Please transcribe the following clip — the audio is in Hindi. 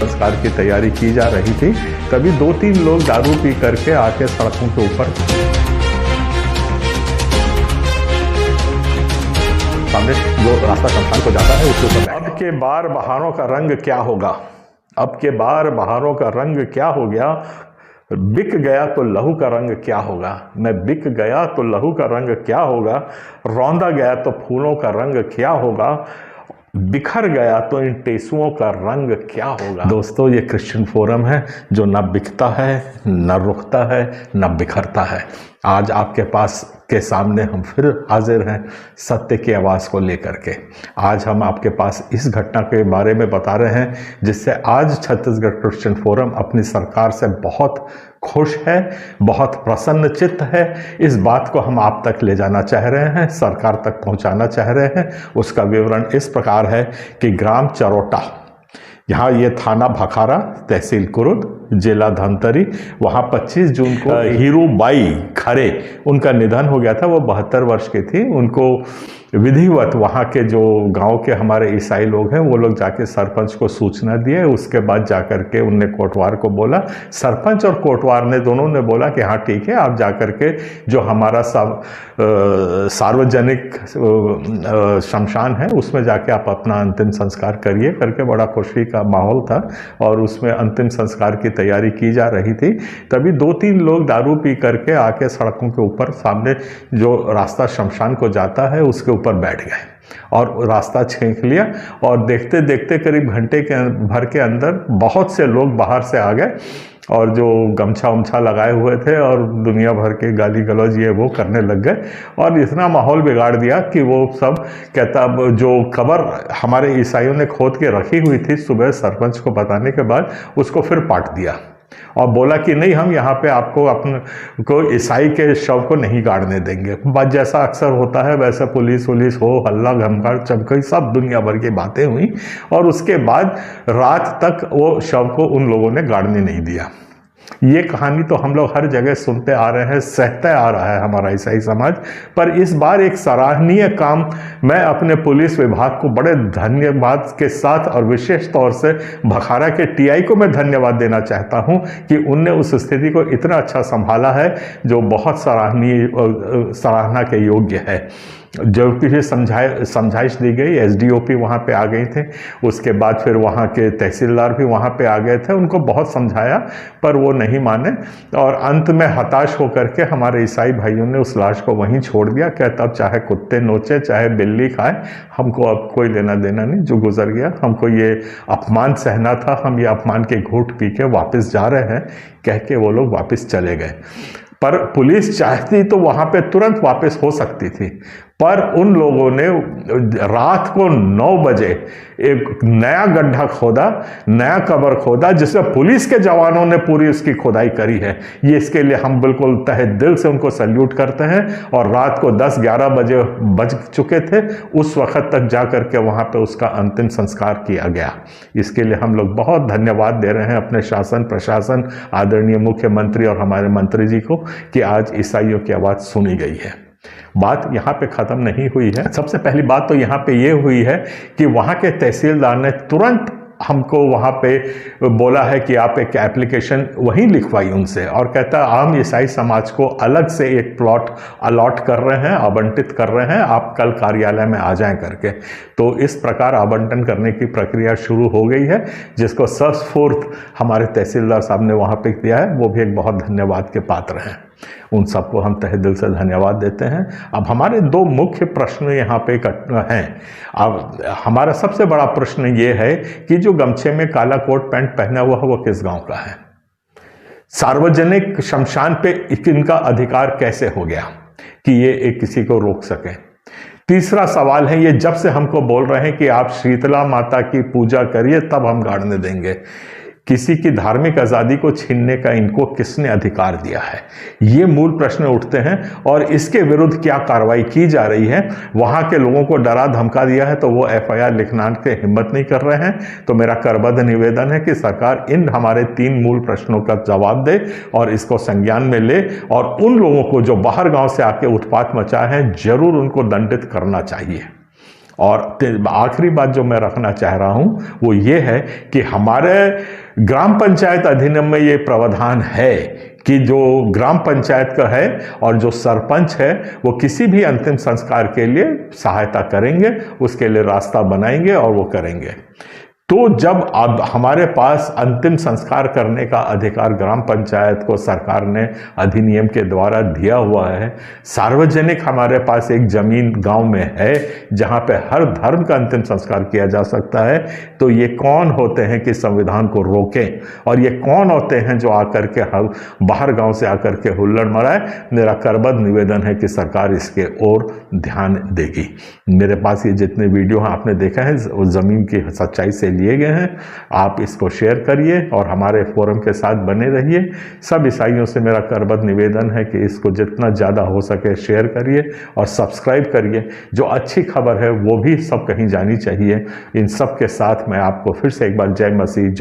संस्कार की तैयारी की जा रही थी, तभी 2-3 लोग दारू पी करके आके सड़कों के ऊपर सामने जो रास्ता शमशान को जाता है उसके ऊपर। अब के बार बहारों का रंग क्या होगा, अब के बार बहारों का रंग क्या हो गया, बिक गया तो लहू का रंग क्या होगा। मैं बिक गया तो लहू का रंग क्या होगा, रौंदा गया तो फूलों का रंग क्या होगा, बिखर गया तो इन टेसुओं का रंग क्या होगा। दोस्तों, ये क्रिश्चियन फोरम है जो न बिकता है, न रुकता है, न बिखरता है। आज आपके पास के सामने हम फिर हाजिर हैं सत्य की आवाज़ को लेकर के। आज हम आपके पास इस घटना के बारे में बता रहे हैं जिससे आज छत्तीसगढ़ क्रिश्चियन फोरम अपनी सरकार से बहुत खुश है, बहुत प्रसन्न चित्त है। इस बात को हम आप तक ले जाना चाह रहे हैं, सरकार तक पहुंचाना चाह रहे हैं। उसका विवरण इस प्रकार है कि ग्राम चरोटा, यहाँ ये थाना भखारा, तहसील कुरुद, जिला धमतरी, वहाँ 25 जून को हीरूबाई खरे उनका निधन हो गया था। वो 72 वर्ष की थी। उनको विधिवत वहाँ के जो गांव के हमारे ईसाई लोग हैं वो लोग जाके सरपंच को सूचना दिए। उसके बाद जाकर के उनने कोटवार को बोला, सरपंच और कोटवार ने दोनों ने बोला कि हाँ ठीक है, आप जाकर के जो हमारा सार्वजनिक शमशान है उसमें जाके आप अपना अंतिम संस्कार करिए करके बड़ा खुशी का माहौल था और उसमें अंतिम संस्कार की तैयारी की जा रही थी। तभी 2-3 लोग दारू पी करके आके सड़कों के ऊपर सामने जो रास्ता शमशान को जाता है उसके ऊपर बैठ गए और रास्ता छींक लिया और देखते देखते करीब घंटे के भर के अंदर बहुत से लोग बाहर से आ गए और जो गमछा उमछा लगाए हुए थे और दुनिया भर के गाली गलौज ये वो करने लग गए और इतना माहौल बिगाड़ दिया कि वो सब कहता, जो कब्र हमारे ईसाइयों ने खोद के रखी हुई थी सुबह सरपंच को बताने के बाद उसको फिर पाट दिया और बोला कि नहीं, हम यहाँ पे आपको अपने को ईसाई के शव को नहीं गाड़ने देंगे। बात जैसा अक्सर होता है वैसे पुलिस हो, हल्ला घमकार चमकई, सब दुनिया भर की बातें हुई और उसके बाद रात तक वो शव को उन लोगों ने गाड़ने नहीं दिया। ये कहानी तो हम लोग हर जगह सुनते आ रहे हैं, सहते आ रहा है हमारा ईसाई समाज। पर इस बार एक सराहनीय काम मैं अपने पुलिस विभाग को बड़े धन्यवाद के साथ और विशेष तौर से भखारा के टीआई को मैं धन्यवाद देना चाहता हूं कि उनने उस स्थिति को इतना अच्छा संभाला है जो बहुत सराहना के योग्य है। जब कि समझाइश दी गई, एसडीओपी वहाँ पे आ गए थे, उसके बाद फिर वहाँ के तहसीलदार भी वहाँ पे आ गए थे। उनको बहुत समझाया पर वो नहीं माने और अंत में हताश होकर के हमारे ईसाई भाइयों ने उस लाश को वहीं छोड़ दिया। कहता अब चाहे कुत्ते नोचे चाहे बिल्ली खाए, हमको अब कोई लेना देना नहीं, जो गुजर गया। हमको ये अपमान सहना था, हम ये अपमान के घूंट पी के वापस जा रहे हैं कह के वो लोग वापस चले गए। पर पुलिस चाहती तो वहां पे तुरंत वापस हो सकती थी, पर उन लोगों ने रात को 9 बजे एक नया गड्ढा खोदा, नया कब्र खोदा जिसमें पुलिस के जवानों ने पूरी उसकी खुदाई करी है। ये इसके लिए हम बिल्कुल तहे दिल से उनको सल्यूट करते हैं। और रात को 10-11 बजे बज चुके थे, उस वक्त तक जा करके वहां पे उसका अंतिम संस्कार किया गया। इसके लिए हम लोग बहुत धन्यवाद दे रहे हैं अपने शासन प्रशासन, आदरणीय मुख्यमंत्री और हमारे मंत्री जी को कि आज ईसाइयों की आवाज़ सुनी गई है। बात यहाँ पे ख़त्म नहीं हुई है। सबसे पहली बात तो यहाँ पे ये हुई है कि वहाँ के तहसीलदार ने तुरंत हमको वहाँ पे बोला है कि आप एक एप्लीकेशन वहीं लिखवाई उनसे और कहता हम ईसाई समाज को अलग से एक प्लॉट अलॉट कर रहे हैं, आवंटित कर रहे हैं, आप कल कार्यालय में आ जाएं करके। तो इस प्रकार आवंटन करने की प्रक्रिया शुरू हो गई है, जिसको सस्फूर्त हमारे तहसीलदार साहब ने वहाँ पे किया है। वो भी एक बहुत धन्यवाद के पात्र हैं। उन सबको हम तहे दिल से धन्यवाद देते हैं। अब हमारे 2 मुख्य प्रश्न यहाँ पे हैं। अब हमारा सबसे बड़ा प्रश्न ये है कि जो गमछे में काला कोट पैंट पहना हुआ है वो किस गांव का है? सार्वजनिक शमशान पे इनका अधिकार कैसे हो गया कि ये एक किसी को रोक सके? तीसरा सवाल है, ये जब से हमको बोल रहे हैं कि आप शीतला माता की पूजा करिए तब हम गाड़ने देंगे, किसी की धार्मिक आज़ादी को छीनने का इनको किसने अधिकार दिया है? ये मूल प्रश्न उठते हैं और इसके विरुद्ध क्या कार्रवाई की जा रही है? वहाँ के लोगों को डरा धमका दिया है तो वो एफआईआर लिखना के हिम्मत नहीं कर रहे हैं। तो मेरा करबद्ध निवेदन है कि सरकार इन हमारे 3 मूल प्रश्नों का जवाब दे और इसको संज्ञान में ले और उन लोगों को जो बाहर गांव से आके उत्पात मचाए हैं जरूर उनको दंडित करना चाहिए। और आखिरी बात जो मैं रखना चाह रहा हूं वो ये है कि हमारे ग्राम पंचायत अधिनियम में ये प्रावधान है कि जो ग्राम पंचायत का है और जो सरपंच है वो किसी भी अंतिम संस्कार के लिए सहायता करेंगे, उसके लिए रास्ता बनाएंगे और वो करेंगे। तो जब अब हमारे पास अंतिम संस्कार करने का अधिकार ग्राम पंचायत को सरकार ने अधिनियम के द्वारा दिया हुआ है, सार्वजनिक हमारे पास एक जमीन गांव में है जहां पे हर धर्म का अंतिम संस्कार किया जा सकता है, तो ये कौन होते हैं कि संविधान को रोकें, और ये कौन होते हैं जो आकर के बाहर गांव से आकर के हुल्लड़ मराए। मेरा करबद्ध निवेदन है कि सरकार इसके ओर ध्यान देगी। मेरे पास ये जितने वीडियो हैं आपने देखा है वो जमीन की सच्चाई से लिए गए हैं। आप इसको शेयर करिए और हमारे फोरम के साथ बने रहिए। सब ईसाइयों से मेरा करबद्ध निवेदन है कि इसको जितना ज़्यादा हो सके शेयर करिए और सब्सक्राइब करिए। जो अच्छी खबर है वो भी सब कहीं जानी चाहिए। इन सब के साथ मैं आपको फिर से एक बार जय मसीह,